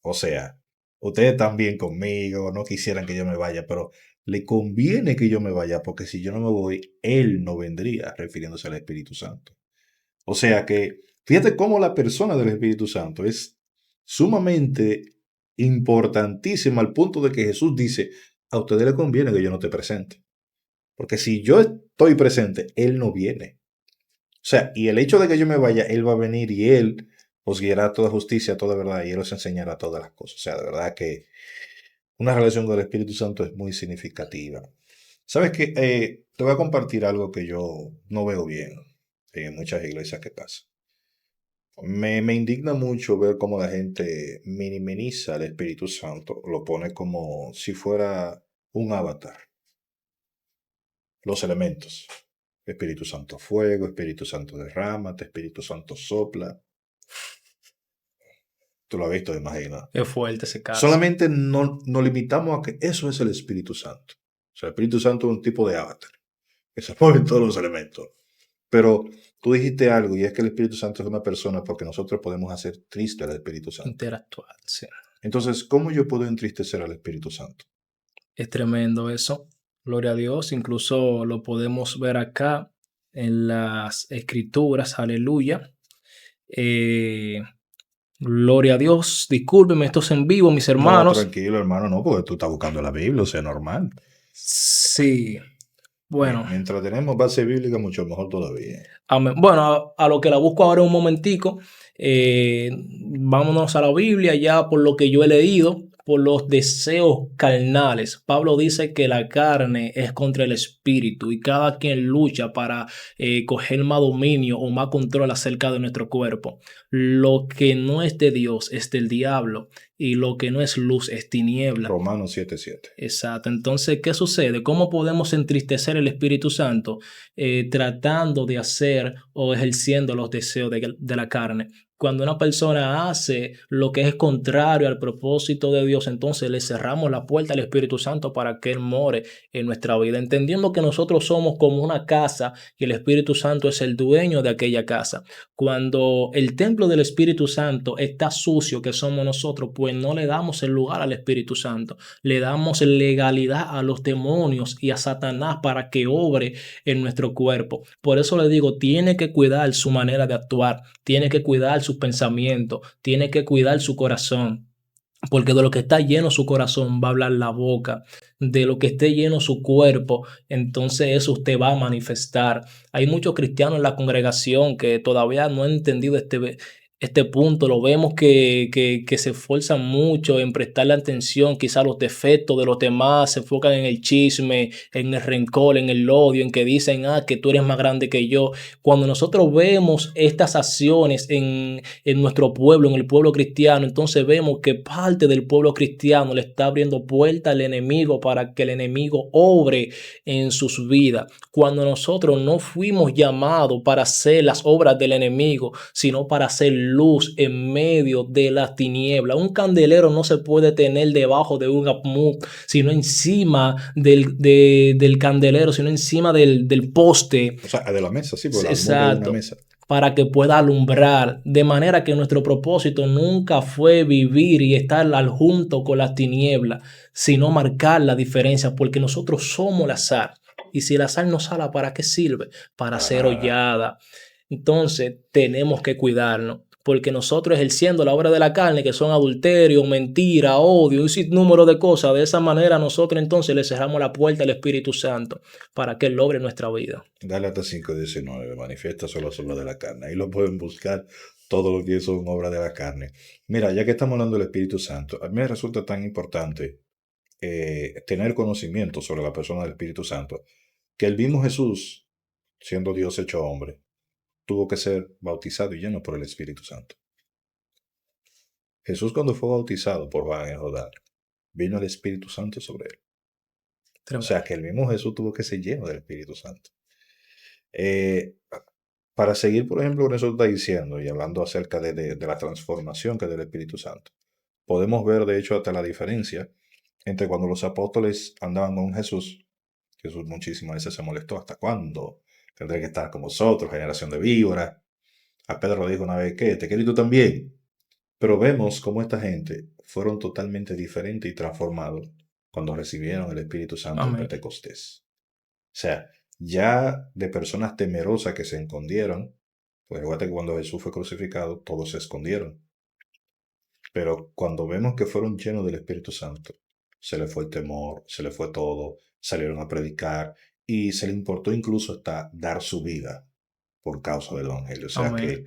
O sea, ustedes están bien conmigo, no quisieran que yo me vaya, pero le conviene que yo me vaya, porque si yo no me voy, Él no vendría, refiriéndose al Espíritu Santo. O sea que, fíjate cómo la persona del Espíritu Santo es sumamente importantísima al punto de que Jesús dice, a ustedes les conviene que yo no esté presente. Porque si yo estoy presente, Él no viene. O sea, y el hecho de que yo me vaya, Él va a venir y Él os guiará a toda justicia, a toda verdad, y Él os enseñará todas las cosas. O sea, de verdad que una relación con el Espíritu Santo es muy significativa. ¿Sabes qué? Te voy a compartir algo que yo no veo bien en muchas iglesias que pasa. Me indigna mucho ver cómo la gente minimiza al Espíritu Santo, lo pone como si fuera un avatar. Los elementos. Espíritu Santo fuego, Espíritu Santo derrámate, Espíritu Santo sopla. Tú lo has visto, imagino. Es fuerte ese caso. Solamente no, nos limitamos a que eso es el Espíritu Santo. O sea, el Espíritu Santo es un tipo de avatar que se mueve en todos los elementos. Pero tú dijiste algo y es que el Espíritu Santo es una persona porque nosotros podemos hacer triste al Espíritu Santo. Interactuar, sí. Entonces, ¿cómo yo puedo entristecer al Espíritu Santo? Es tremendo eso. Gloria a Dios. Incluso lo podemos ver acá en las escrituras. Aleluya. Gloria a Dios. Discúlpenme, esto es en vivo, mis No, hermanos. tranquilo, hermano, no, porque tú estás buscando la Biblia, o sea, normal. Sí. Bueno. Mientras tenemos base bíblica, mucho mejor todavía. Amén. Bueno, a lo que la busco ahora un momentico, vámonos a la Biblia ya por lo que yo he leído, por los deseos carnales. Pablo dice que la carne es contra el espíritu y cada quien lucha para coger más dominio o más control acerca de nuestro cuerpo. Lo que no es de Dios es del diablo y lo que no es luz es tiniebla. Romanos 7:7. Exacto. Entonces, ¿qué sucede? ¿Cómo podemos entristecer el Espíritu Santo? Tratando de hacer o ejerciendo los deseos de la carne. Cuando una persona hace lo que es contrario al propósito de Dios, entonces le cerramos la puerta al Espíritu Santo para que Él more en nuestra vida, entendiendo que nosotros somos como una casa y el Espíritu Santo es el dueño de aquella casa. Cuando el templo del Espíritu Santo está sucio, que somos nosotros, pues no le damos el lugar al Espíritu Santo. Le damos legalidad a los demonios y a Satanás para que obre en nuestro cuerpo. Por eso le digo, tiene que cuidar su manera de actuar, tiene que cuidar sus pensamientos, tiene que cuidar su corazón. Porque de lo que está lleno su corazón va a hablar la boca, de lo que esté lleno su cuerpo, entonces eso usted va a manifestar. Hay muchos cristianos en la congregación que todavía no han entendido este punto. Lo vemos que se esfuerzan mucho en prestarle atención quizá a los defectos de los demás, se enfocan en el chisme, en el rencor, en el odio, en que dicen, que tú eres más grande que yo. Cuando nosotros vemos estas acciones en nuestro pueblo, en el pueblo cristiano, entonces vemos que parte del pueblo cristiano le está abriendo puerta al enemigo para que el enemigo obre en sus vidas. Cuando nosotros no fuimos llamados para hacer las obras del enemigo, sino para hacer luz en medio de las tinieblas. Un candelero no se puede tener debajo de un apmuk, sino encima del candelero, sino encima del poste. O sea, de la mesa, sí, porque exacto, una mesa. Para que pueda alumbrar, de manera que nuestro propósito nunca fue vivir y estar al junto con las tinieblas, sino marcar la diferencia, porque nosotros somos la sal. Y si la sal no sala, ¿para qué sirve? Para ser hollada. Entonces tenemos que cuidarnos, porque nosotros ejerciendo la obra de la carne, que son adulterio, mentira, odio, un sinnúmero de cosas, de esa manera nosotros entonces le cerramos la puerta al Espíritu Santo para que Él logre nuestra vida. Gálatas 5:19, manifiesta solo las obras de la carne. Ahí lo pueden buscar todo lo que son obras de la carne. Mira, ya que estamos hablando del Espíritu Santo, a mí me resulta tan importante tener conocimiento sobre la persona del Espíritu Santo, que el mismo Jesús, siendo Dios hecho hombre, tuvo que ser bautizado y lleno por el Espíritu Santo. Jesús, cuando fue bautizado por Juan en Jordán, vino el Espíritu Santo sobre él. O sea que el mismo Jesús tuvo que ser lleno del Espíritu Santo. Para seguir, por ejemplo, con eso que está diciendo y hablando acerca de la transformación que es del Espíritu Santo, podemos ver, de hecho, hasta la diferencia entre cuando los apóstoles andaban con Jesús. Jesús muchísimas veces se molestó. ¿Hasta cuándo tendré que estar con vosotros, generación de víboras? A Pedro dijo una vez, ¿qué? ¿Te quieres tú también? Pero vemos cómo esta gente fueron totalmente diferentes y transformados cuando recibieron el Espíritu Santo en Pentecostés. O sea, ya de personas temerosas que se escondieron, pues recuerda que cuando Jesús fue crucificado, todos se escondieron. Pero cuando vemos que fueron llenos del Espíritu Santo, se les fue el temor, se les fue todo, salieron a predicar y se les importó incluso hasta dar su vida por causa del Evangelio. O sea que,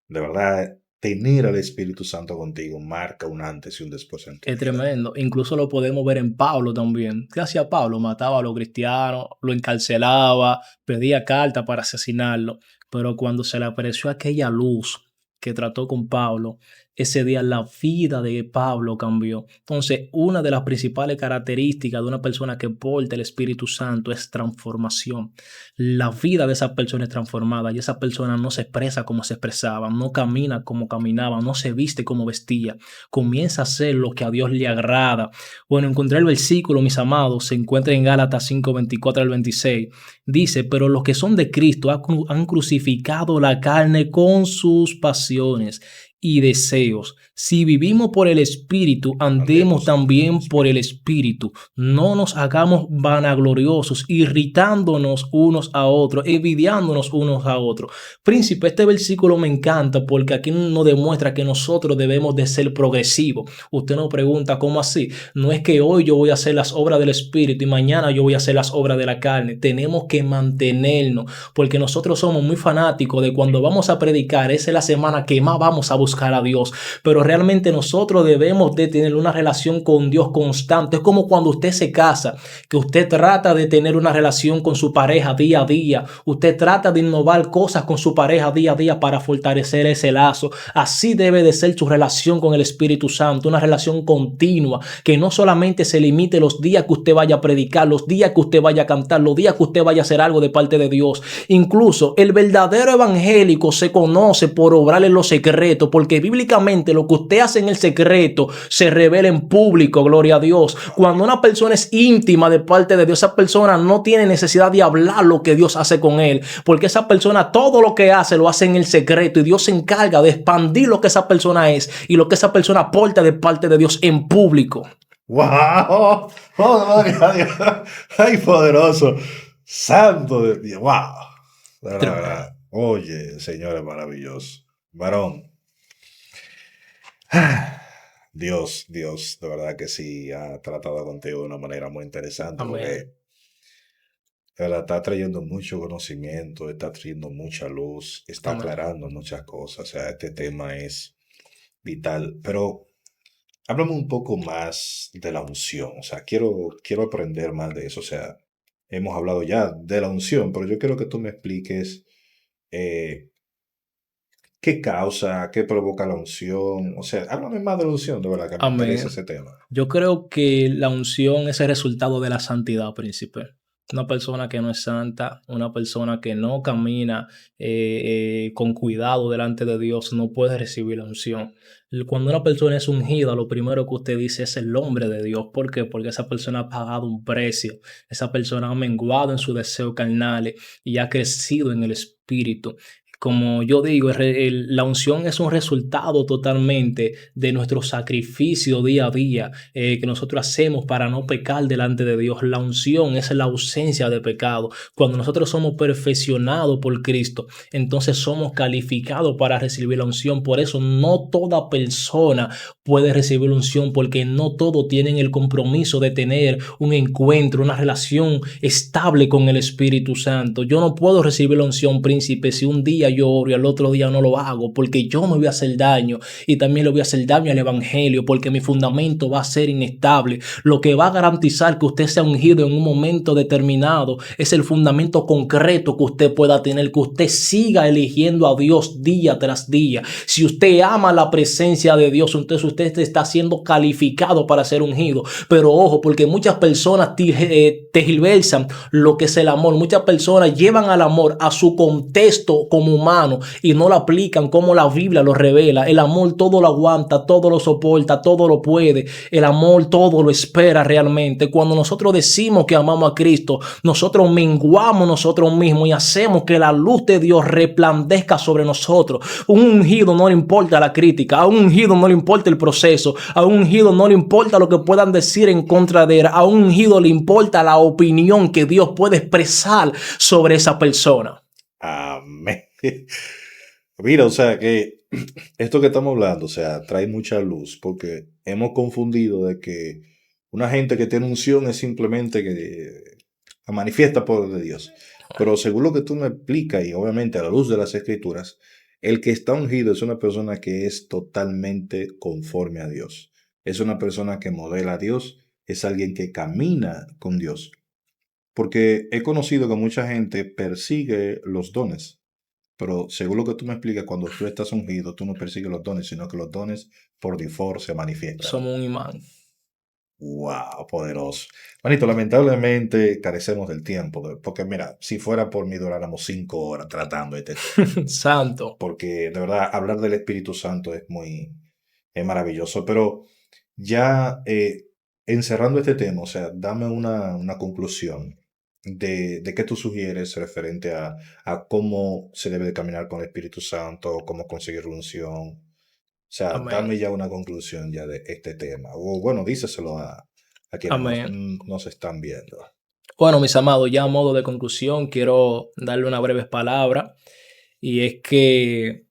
de verdad, tener al Espíritu Santo contigo marca un antes y un después en tu vida. Es tremendo. Incluso lo podemos ver en Pablo también. ¿Qué hacía Pablo? Mataba a los cristianos, lo encarcelaba, pedía cartas para asesinarlo. Pero cuando se le apareció aquella luz que trató con Pablo, ese día la vida de Pablo cambió. Entonces, una de las principales características de una persona que porta el Espíritu Santo es transformación. La vida de esa persona es transformada y esa persona no se expresa como se expresaba, no camina como caminaba, no se viste como vestía. Comienza a hacer lo que a Dios le agrada. Bueno, encontré el versículo, mis amados, se encuentra en Gálatas 5, 24 al 26. Dice, pero los que son de Cristo han crucificado la carne con sus pasiones y deseos. Si vivimos por el Espíritu, andemos también por el Espíritu. No nos hagamos vanagloriosos, irritándonos unos a otros, envidiándonos unos a otros. Príncipe, este versículo me encanta porque aquí nos demuestra que nosotros debemos de ser progresivos. Usted nos pregunta, ¿cómo así? No es que hoy yo voy a hacer las obras del Espíritu y mañana yo voy a hacer las obras de la carne. Tenemos que mantenernos porque nosotros somos muy fanáticos de cuando vamos a predicar, esa es la semana que más vamos a buscar a Dios, pero realmente nosotros debemos de tener una relación con Dios constante. Es como cuando usted se casa, que usted trata de tener una relación con su pareja día a día, usted trata de innovar cosas con su pareja día a día para fortalecer ese lazo. Así debe de ser su relación con el Espíritu Santo, una relación continua, que no solamente se limite los días que usted vaya a predicar, los días que usted vaya a cantar, los días que usted vaya a hacer algo de parte de Dios. Incluso el verdadero evangélico se conoce por obrar en lo secreto, porque bíblicamente lo que usted hace en el secreto se revela en público, gloria a Dios. Cuando una persona es íntima de parte de Dios, esa persona no tiene necesidad de hablar lo que Dios hace con él, porque esa persona todo lo que hace lo hace en el secreto y Dios se encarga de expandir lo que esa persona es y lo que esa persona aporta de parte de Dios en público. ¡Wow! ¡Oh, Dios! ¡Ay, poderoso! ¡Santo de Dios! ¡Wow! La verdad. Oye, Señor es maravilloso. Varón. Dios, Dios, de verdad que sí ha tratado contigo de una manera muy interesante porque Amén. de verdad está trayendo mucho conocimiento, está trayendo mucha luz, está Amén. aclarando muchas cosas. O sea, este tema es vital. Pero háblame un poco más de la unción. O sea, quiero aprender más de eso. O sea, hemos hablado ya de la unción, pero yo quiero que tú me expliques eh, qué causa, qué provoca la unción. O sea, háblame más de la unción, de verdad, que me interesa Amén. ese tema. Yo creo que la unción es el resultado de la santidad, príncipe. Una persona que no es santa, una persona que no camina con cuidado delante de Dios, no puede recibir la unción. Cuando una persona es ungida, lo primero que usted dice es el nombre de Dios. ¿Por qué? Porque esa persona ha pagado un precio. Esa persona ha menguado en sus deseos carnales y ha crecido en el espíritu. Como yo digo, la unción es un resultado totalmente de nuestro sacrificio día a día que nosotros hacemos para no pecar delante de Dios. La unción es la ausencia de pecado. Cuando nosotros somos perfeccionados por Cristo, entonces somos calificados para recibir la unción. Por eso no toda persona puede recibir la unción, porque no todos tienen el compromiso de tener un encuentro, una relación estable con el Espíritu Santo. Yo no puedo recibir la unción, príncipe, si un día yo oro y al otro día no lo hago, porque yo me voy a hacer daño y también le voy a hacer daño al evangelio, porque mi fundamento va a ser inestable. Lo que va a garantizar que usted sea ungido en un momento determinado es el fundamento concreto que usted pueda tener, que usted siga eligiendo a Dios día tras día. Si usted ama la presencia de Dios, entonces usted está siendo calificado para ser ungido. Pero ojo, porque muchas personas tergiversan lo que es el amor. Muchas personas llevan al amor a su contexto como humano y no lo aplican como la Biblia lo revela. El amor todo lo aguanta, todo lo soporta, todo lo puede. El amor todo lo espera realmente. Cuando nosotros decimos que amamos a Cristo, nosotros menguamos nosotros mismos y hacemos que la luz de Dios resplandezca sobre nosotros. Un ungido no le importa la crítica, a un ungido no le importa el proceso, a un ungido no le importa lo que puedan decir en contra de él, a un ungido le importa la opinión que Dios puede expresar sobre esa persona. Amén. Mira, o sea que esto que estamos hablando, o sea, trae mucha luz porque hemos confundido de que una gente que tiene unción es simplemente que manifiesta poder de Dios. Pero según lo que tú me explicas y obviamente a la luz de las escrituras, el que está ungido es una persona que es totalmente conforme a Dios. Es una persona que modela a Dios, es alguien que camina con Dios. Porque he conocido que mucha gente persigue los dones, pero según lo que tú me explicas, cuando tú estás ungido, tú no persigues los dones, sino que los dones por default se manifiestan. Somos un imán. Wow, poderoso. Manito, lamentablemente carecemos del tiempo, porque mira, si fuera por mí duráramos 5 horas tratando este tema, Santo. porque de verdad hablar del Espíritu Santo es maravilloso, pero ya encerrando este tema, o sea, dame una conclusión de qué tú sugieres referente a cómo se debe de caminar con el Espíritu Santo, cómo conseguir unción. O sea, Amén. dame ya una conclusión ya de este tema. O bueno, díseselo a quienes Amén. nos están viendo. Bueno, mis amados, ya a modo de conclusión, quiero darle una breve palabra. Y es que,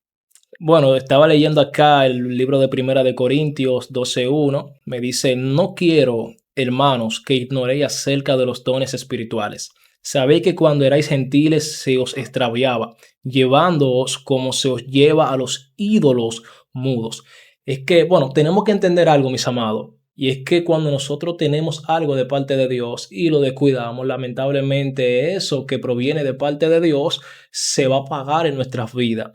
bueno, estaba leyendo acá el libro de Primera de Corintios 12:1. Me dice, no quiero, hermanos, que ignoréis acerca de los dones espirituales. Sabéis que cuando erais gentiles se os extraviaba, llevándoos como se os lleva a los ídolos mudos. Es que, bueno, tenemos que entender algo, mis amados. Y es que cuando nosotros tenemos algo de parte de Dios y lo descuidamos, lamentablemente eso que proviene de parte de Dios se va a pagar en nuestras vidas.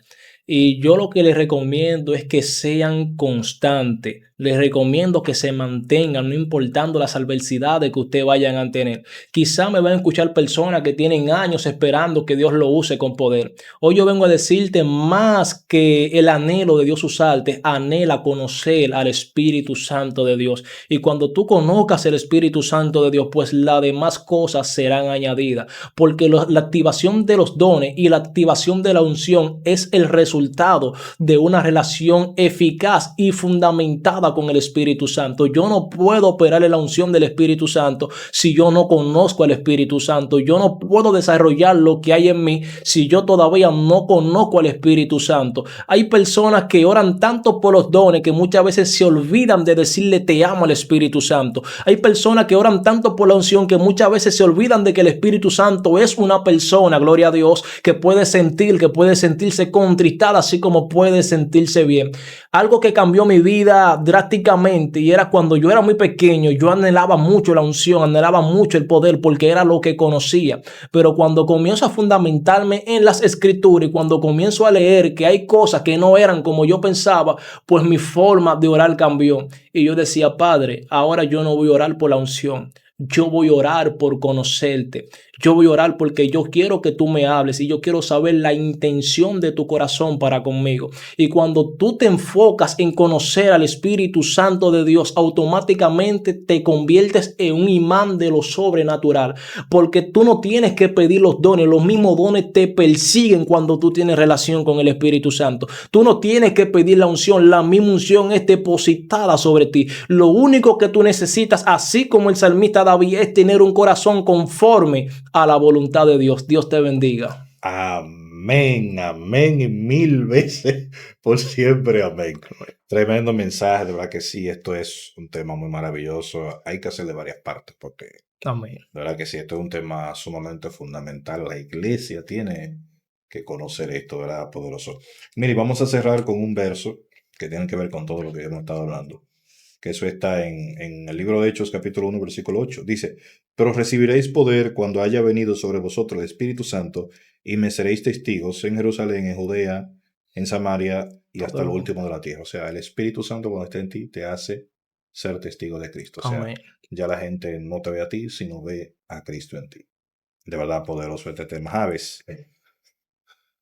Y yo lo que les recomiendo es que sean constantes. Les recomiendo que se mantengan, no importando las adversidades que ustedes vayan a tener. Quizá me van a escuchar personas que tienen años esperando que Dios lo use con poder. Hoy yo vengo a decirte más que el anhelo de Dios usarte, anhela conocer al Espíritu Santo de Dios. Y cuando tú conozcas el Espíritu Santo de Dios, pues las demás cosas serán añadidas. Porque la activación de los dones y la activación de la unción es el resultado de una relación eficaz y fundamentada con el Espíritu Santo. Yo no puedo operar en la unción del Espíritu Santo si yo no conozco al Espíritu Santo. Yo no puedo desarrollar lo que hay en mí si yo todavía no conozco al Espíritu Santo. Hay personas que oran tanto por los dones que muchas veces se olvidan de decirle te amo al Espíritu Santo. Hay personas que oran tanto por la unción que muchas veces se olvidan de que el Espíritu Santo es una persona, gloria a Dios, que puede sentirse contristada así como puede sentirse bien. Algo que cambió mi vida drásticamente y era cuando yo era muy pequeño, yo anhelaba mucho la unción, anhelaba mucho el poder porque era lo que conocía. Pero cuando comienzo a fundamentarme en las escrituras y cuando comienzo a leer que hay cosas que no eran como yo pensaba, pues mi forma de orar cambió. Y yo decía, Padre, ahora yo no voy a orar por la unción. Yo voy a orar por conocerte. Yo voy a orar porque yo quiero que tú me hables y yo quiero saber la intención de tu corazón para conmigo. Y cuando tú te enfocas en conocer al Espíritu Santo de Dios, automáticamente te conviertes en un imán de lo sobrenatural. Porque tú no tienes que pedir los dones. Los mismos dones te persiguen cuando tú tienes relación con el Espíritu Santo. Tú no tienes que pedir la unción. La misma unción es depositada sobre ti. Lo único que tú necesitas, así como el salmista David, es tener un corazón conforme a la voluntad de Dios. Dios te bendiga. Amén, amén y 1000 veces por siempre, amén. Tremendo mensaje, de verdad que sí, esto es un tema muy maravilloso. Hay que hacerle varias partes porque, Amén. de verdad que sí, esto es un tema sumamente fundamental. La iglesia tiene que conocer esto, ¿verdad? Poderoso. Mire, vamos a cerrar con un verso que tiene que ver con todo lo que hemos estado hablando. Que eso está en el libro de Hechos, capítulo 1, versículo 8. Dice, pero recibiréis poder cuando haya venido sobre vosotros el Espíritu Santo y me seréis testigos en Jerusalén, en Judea, en Samaria y hasta lo último de la tierra. O sea, el Espíritu Santo cuando está en ti te hace ser testigo de Cristo. O sea, Amén. ya la gente no te ve a ti, sino ve a Cristo en ti. De verdad, poderoso este tema. Javes, de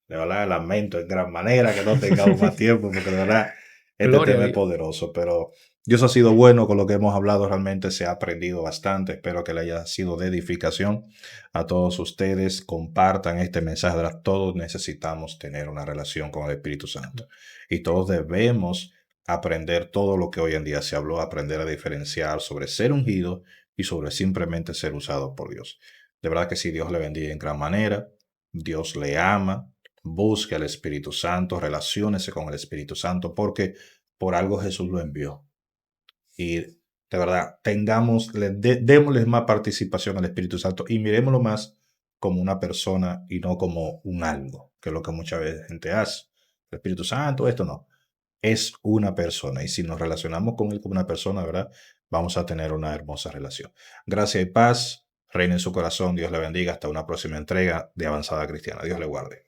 verdad lamento en gran manera que no tengamos más tiempo, porque de verdad este Gloria a tema es Dios. poderoso, pero Dios ha sido bueno con lo que hemos hablado, realmente se ha aprendido bastante, espero que le haya sido de edificación a todos ustedes, compartan este mensaje, de verdad, todos necesitamos tener una relación con el Espíritu Santo y todos debemos aprender todo lo que hoy en día se habló, aprender a diferenciar sobre ser ungido y sobre simplemente ser usado por Dios. De verdad que sí, Dios le bendiga en gran manera, Dios le ama. Busque al Espíritu Santo, relaciónese con el Espíritu Santo, porque por algo Jesús lo envió. Y de verdad, démosle más participación al Espíritu Santo y miremoslo más como una persona y no como un algo, que es lo que muchas veces gente hace. El Espíritu Santo, esto no. Es una persona y si nos relacionamos con él como una persona, ¿verdad? Vamos a tener una hermosa relación. Gracias y paz. Reina en su corazón. Dios le bendiga. Hasta una próxima entrega de Avanzada Cristiana. Dios le guarde.